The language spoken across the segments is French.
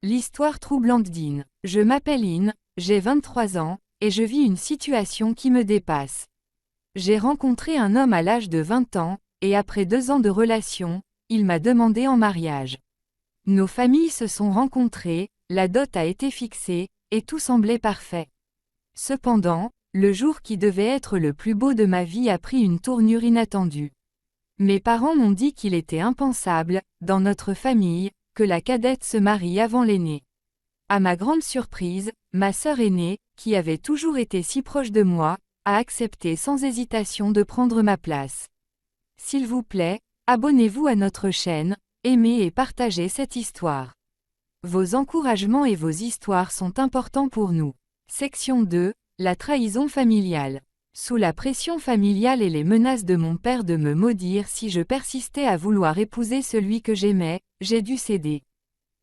L'histoire troublante d'In. Je m'appelle In, j'ai 23 ans, et je vis une situation qui me dépasse. J'ai rencontré un homme à l'âge de 20 ans, et après 2 ans de relation, il m'a demandé en mariage. Nos familles se sont rencontrées, la dot a été fixée, et tout semblait parfait. Cependant, le jour qui devait être le plus beau de ma vie a pris une tournure inattendue. Mes parents m'ont dit qu'il était impensable, dans notre famille, que la cadette se marie avant l'aînée. À ma grande surprise, ma sœur aînée, qui avait toujours été si proche de moi, a accepté sans hésitation de prendre ma place. S'il vous plaît, abonnez-vous à notre chaîne, aimez et partagez cette histoire. Vos encouragements et vos histoires sont importants pour nous. Section 2, la trahison familiale. Sous la pression familiale et les menaces de mon père de me maudire si je persistais à vouloir épouser celui que j'aimais, j'ai dû céder.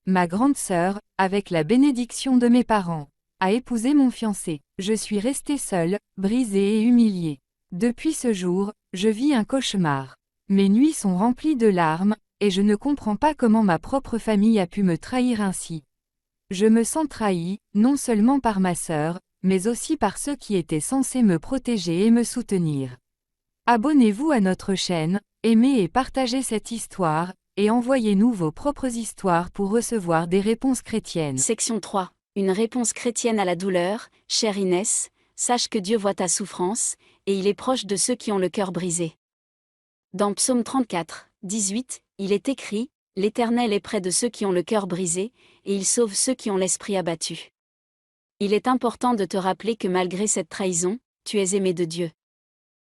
Ma grande sœur, avec la bénédiction de mes parents, a épousé mon fiancé. Je suis restée seule, brisée et humiliée. Depuis ce jour, je vis un cauchemar. Mes nuits sont remplies de larmes, et je ne comprends pas comment ma propre famille a pu me trahir ainsi. Je me sens trahie, non seulement par ma sœur, mais aussi par ceux qui étaient censés me protéger et me soutenir. Abonnez-vous à notre chaîne, aimez et partagez cette histoire, et envoyez-nous vos propres histoires pour recevoir des réponses chrétiennes. Section 3. Une réponse chrétienne à la douleur. Chère Inès, sache que Dieu voit ta souffrance, et il est proche de ceux qui ont le cœur brisé. Dans Psaume 34, 18, il est écrit, « L'Éternel est près de ceux qui ont le cœur brisé, et il sauve ceux qui ont l'esprit abattu. » Il est important de te rappeler que malgré cette trahison, tu es aimé de Dieu.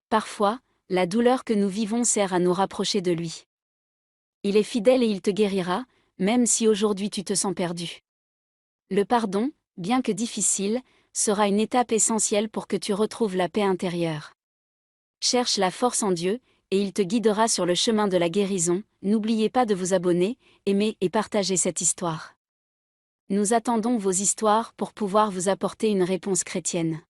Parfois, la douleur que nous vivons sert à nous rapprocher de lui. Il est fidèle et il te guérira, même si aujourd'hui tu te sens perdu. Le pardon, bien que difficile, sera une étape essentielle pour que tu retrouves la paix intérieure. Cherche la force en Dieu, et il te guidera sur le chemin de la guérison. N'oubliez pas de vous abonner, aimer et partager cette histoire. Nous attendons vos histoires pour pouvoir vous apporter une réponse chrétienne.